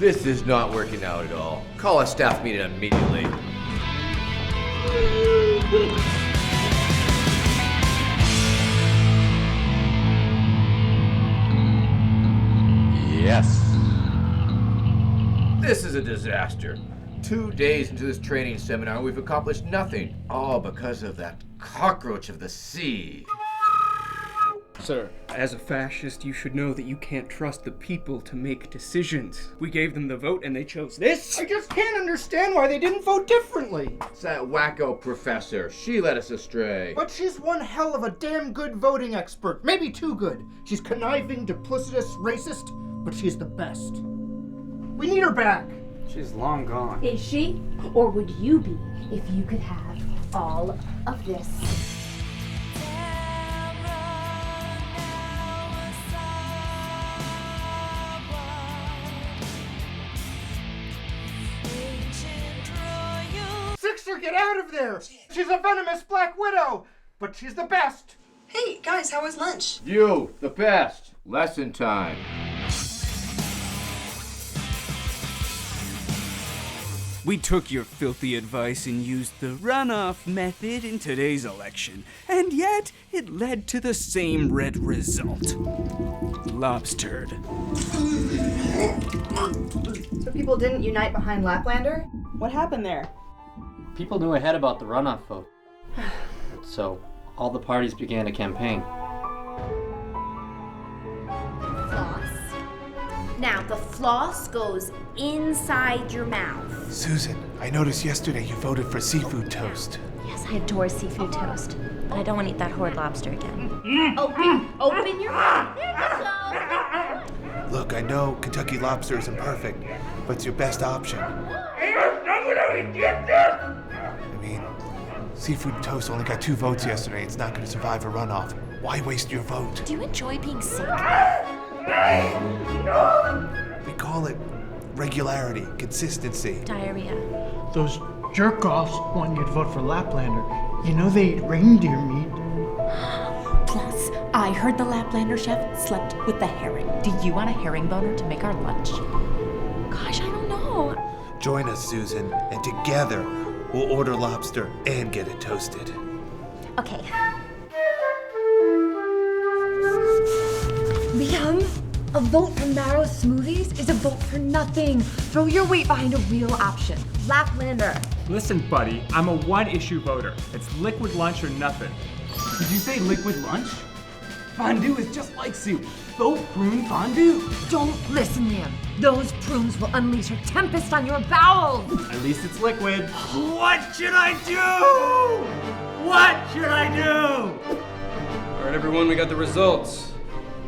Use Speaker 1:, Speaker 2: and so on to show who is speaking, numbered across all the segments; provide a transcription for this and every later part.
Speaker 1: This is not working out at all. Call a staff meeting immediately.
Speaker 2: Yes.
Speaker 1: This is a disaster. 2 days into this training seminar, we've accomplished nothing. All because of that cockroach of the sea.
Speaker 3: Sir, as a fascist, you should know that you can't trust the people to make decisions. We gave them the vote and they chose this?
Speaker 4: I just can't understand why they didn't vote differently.
Speaker 1: It's that wacko professor. She led us astray.
Speaker 4: But she's one hell of a damn good voting expert. Maybe too good. She's conniving, duplicitous, racist, but she's the best. We need her back.
Speaker 3: She's long gone.
Speaker 5: Is she? Or would you be if you could have all of this?
Speaker 4: Sixer, get out of there! She's a venomous Black Widow, but she's the best.
Speaker 6: Hey, guys, how was lunch?
Speaker 1: You, the best. Lesson time.
Speaker 3: We took your filthy advice and used the runoff method in today's election, and yet it led to the same red result. Lobstered.
Speaker 7: So people didn't unite behind Laplander? What happened there?
Speaker 8: People knew ahead about the runoff vote. So all the parties began a campaign.
Speaker 5: Floss. Now, the floss goes inside your mouth.
Speaker 9: Susan, I noticed yesterday you voted for seafood toast.
Speaker 10: Yes, I adore seafood toast, but I don't want to eat that horrid lobster again.
Speaker 5: Open your mouth. There you go.
Speaker 9: Look, I know Kentucky Lobster isn't perfect, but it's your best option. I mean, seafood toast only got 2 votes yesterday. It's not going to survive a runoff. Why waste your vote?
Speaker 10: Do you enjoy being sick?
Speaker 9: We call it regularity, consistency.
Speaker 10: Diarrhea.
Speaker 11: Those jerk-offs want you to vote for Laplander. You know they eat reindeer meat.
Speaker 10: Plus, I heard the Laplander chef slept with the herring. Do you want a herring boner to make our lunch? Gosh, I don't know.
Speaker 9: Join us, Susan, and together we'll order lobster and get it toasted.
Speaker 10: Okay. Liam, a vote for marrow smoothies is a vote for nothing. Throw your weight behind a real option. Laplander.
Speaker 12: Listen, buddy, I'm a one-issue voter. It's liquid lunch or nothing.
Speaker 3: Did you say liquid lunch? Fondue is just like soup. Vote prune fondue.
Speaker 10: Don't listen, Liam. Those prunes will unleash a tempest on your bowels.
Speaker 12: At least it's liquid.
Speaker 3: What should I do? What should I do?
Speaker 13: All right, everyone, we got the results.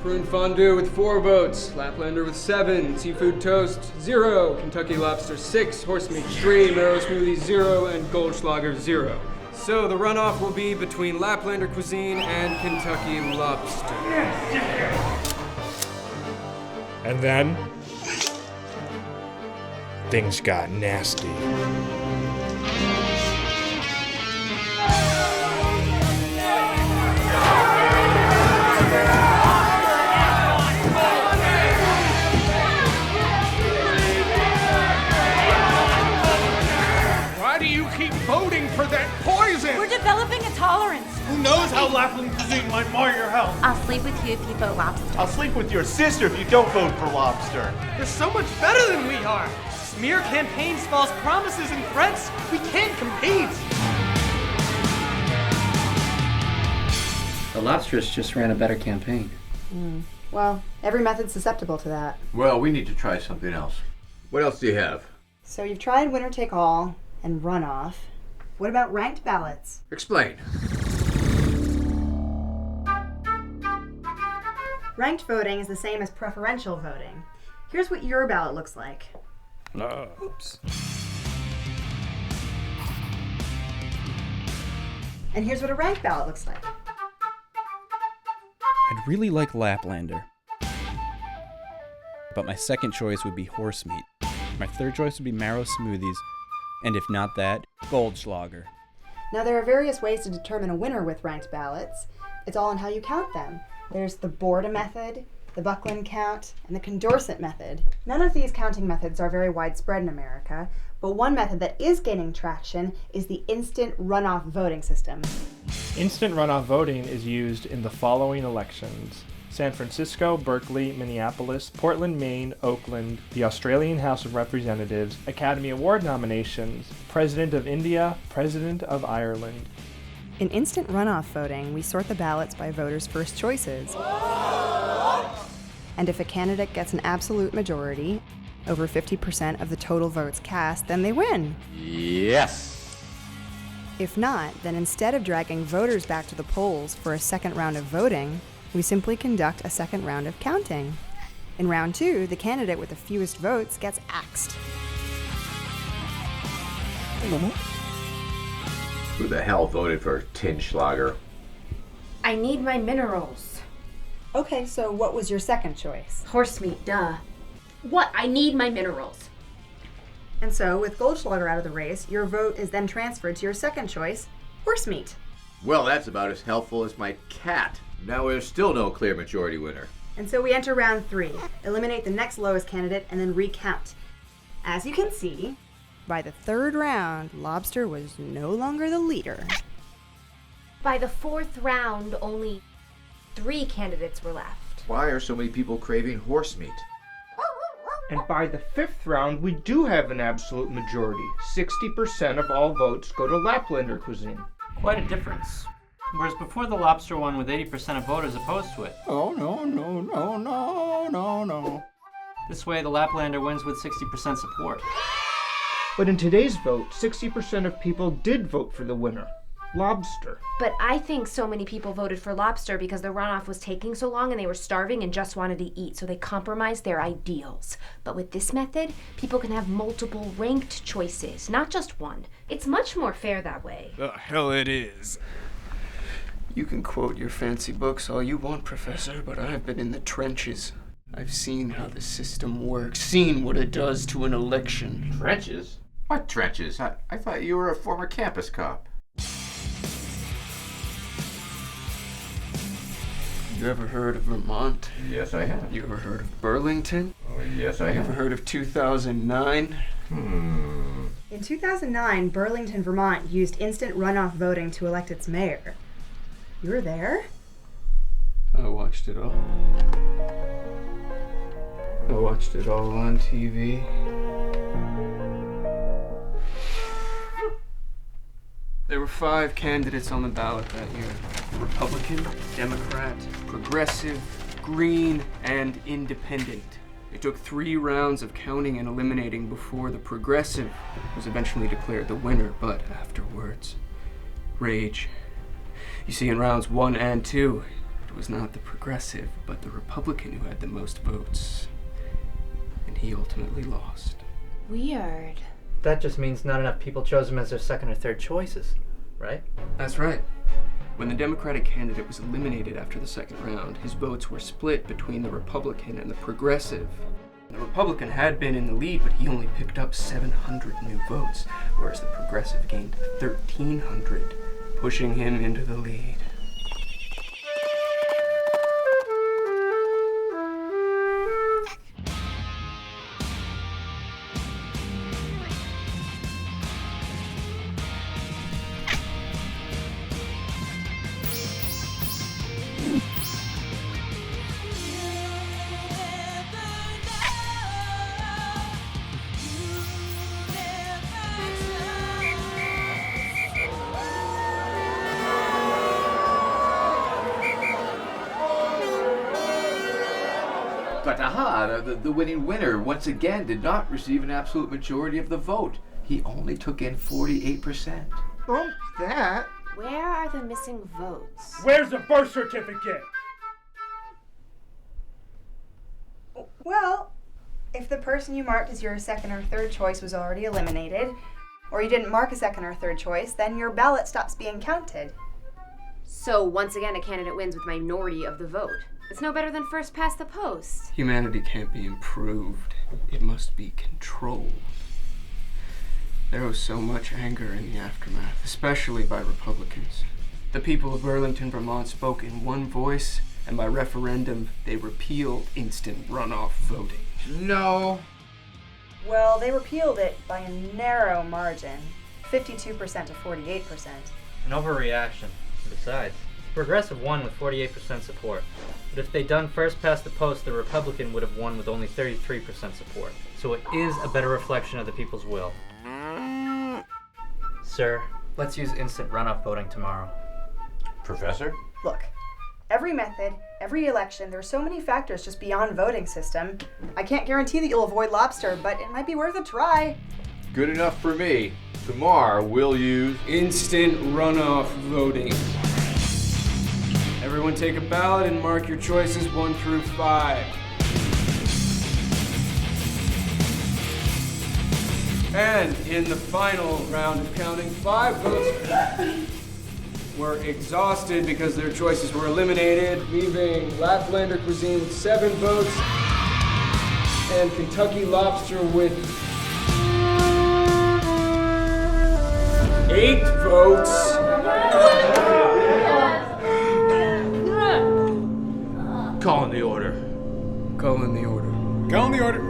Speaker 13: Prune fondue with 4 votes, Laplander with 7, seafood toast 0, Kentucky Lobster 6, horse meat 3, marrow smoothie 0, and Goldschlager 0. So the runoff will be between Laplander cuisine and Kentucky Lobster.
Speaker 14: And then things got nasty.
Speaker 4: Why do you keep voting for that poison?
Speaker 10: We're developing a tolerance.
Speaker 4: Who knows how Lapland cuisine might mar your health?
Speaker 10: I'll sleep with you if you vote lobster.
Speaker 15: I'll sleep with your sister if you don't vote for lobster.
Speaker 12: They're so much better than we are. Smear campaigns, false promises, and threats. We can't compete.
Speaker 8: The lobsters just ran a better campaign.
Speaker 7: Well, every method's susceptible to that.
Speaker 1: Well, we need to try something else. What else do you have?
Speaker 7: So you've tried winner take all and runoff. What about ranked ballots?
Speaker 1: Explain.
Speaker 7: Ranked voting is the same as preferential voting. Here's what your ballot looks like.
Speaker 3: Oops.
Speaker 7: And here's what a ranked ballot looks like.
Speaker 16: I'd really like Laplander, but my second choice would be horse meat. My third choice would be marrow smoothies, and if not that, Goldschlager.
Speaker 7: Now there are various ways to determine a winner with ranked ballots. It's all in how you count them. There's the Borda method, the Buckland count, and the Condorcet method. None of these counting methods are very widespread in America, but one method that is gaining traction is the Instant Runoff Voting system.
Speaker 2: Instant Runoff Voting is used in the following elections: San Francisco, Berkeley, Minneapolis, Portland, Maine, Oakland, the Australian House of Representatives, Academy Award nominations, President of India, President of Ireland.
Speaker 7: In instant runoff voting, we sort the ballots by voters' first choices. And if a candidate gets an absolute majority, over 50% of the total votes cast, then they win.
Speaker 1: Yes.
Speaker 7: If not, then instead of dragging voters back to the polls for a second round of voting, we simply conduct a second round of counting. In round 2, the candidate with the fewest votes gets axed.
Speaker 1: Who the hell voted for Tinschlager?
Speaker 5: I need my minerals.
Speaker 7: Okay, so what was your second choice?
Speaker 5: Horse meat, duh. What? I need my minerals.
Speaker 7: And so, with Goldschlager out of the race, your vote is then transferred to your second choice, horse meat.
Speaker 1: Well, that's about as helpful as my cat. Now there's still no clear majority winner.
Speaker 7: And so we enter round 3, eliminate the next lowest candidate, and then recount. As you can see, by the third round, Lobster was no longer the leader.
Speaker 5: By the 4th round, only 3 candidates were left.
Speaker 1: Why are so many people craving horse meat?
Speaker 4: And by the 5th round, we do have an absolute majority. 60% of all votes go to Laplander cuisine.
Speaker 8: Quite a difference. Whereas before the lobster won with 80% of voters opposed to it.
Speaker 3: Oh, no.
Speaker 8: This way, the Laplander wins with 60% support.
Speaker 4: But in today's vote, 60% of people did vote for the winner, lobster.
Speaker 5: But I think so many people voted for lobster because the runoff was taking so long and they were starving and just wanted to eat, so they compromised their ideals. But with this method, people can have multiple ranked choices, not just one. It's much more fair that way.
Speaker 3: The hell it is.
Speaker 17: You can quote your fancy books all you want, Professor, but I've been in the trenches. I've seen how the system works, seen what it does to an election.
Speaker 1: Trenches? What trenches? I thought you were a former campus cop.
Speaker 17: You ever heard of Vermont?
Speaker 1: Yes, I have.
Speaker 17: You ever heard of Burlington?
Speaker 1: Oh, yes, I have.
Speaker 17: You ever heard of 2009?
Speaker 7: In 2009, Burlington, Vermont used instant runoff voting to elect its mayor. You were there?
Speaker 17: I watched it all. I watched it all on TV. There were 5 candidates on the ballot that year. Republican, Democrat, Progressive, Green, and Independent. It took 3 rounds of counting and eliminating before the Progressive was eventually declared the winner, but afterwards, rage. You see, in rounds 1 and 2, it was not the Progressive, but the Republican who had the most votes. And he ultimately lost.
Speaker 5: Weird.
Speaker 12: That just means not enough people chose him as their second or third choices, right?
Speaker 17: That's right. When the Democratic candidate was eliminated after the second round, his votes were split between the Republican and the Progressive. The Republican had been in the lead, but he only picked up 700 new votes, whereas the Progressive gained 1,300, pushing him into the lead.
Speaker 1: But aha, the winning winner once again did not receive an absolute majority of the vote. He only took in 48%.
Speaker 4: Bump that.
Speaker 5: Where are the missing votes?
Speaker 15: Where's the birth certificate?
Speaker 7: Well, if the person you marked as your second or third choice was already eliminated, or you didn't mark a second or third choice, then your ballot stops being counted.
Speaker 5: So once again, a candidate wins with minority of the vote. It's no better than first past the post.
Speaker 17: Humanity can't be improved. It must be controlled. There was so much anger in the aftermath, especially by Republicans. The people of Burlington, Vermont spoke in one voice and by referendum, they repealed instant runoff voting.
Speaker 1: No.
Speaker 7: Well, they repealed it by a narrow margin, 52% to 48%.
Speaker 8: An overreaction. Besides, the Progressive won with 48% support. But if they'd done first past the post, the Republican would have won with only 33% support. So it is a better reflection of the people's will. Sir, let's use instant runoff voting tomorrow.
Speaker 1: Professor?
Speaker 7: Look, every method, every election, there are so many factors just beyond voting system. I can't guarantee that you'll avoid lobster, but it might be worth a try.
Speaker 1: Good enough for me. Tomorrow we'll use
Speaker 17: instant runoff voting. Everyone take a ballot and mark your choices 1 through 5. And in the final round of counting, 5 votes were exhausted because their choices were eliminated, leaving Laplander Cuisine with 7 votes and Kentucky Lobster with 8 votes.
Speaker 1: Calling the order.
Speaker 17: Calling the order.
Speaker 9: Calling the order.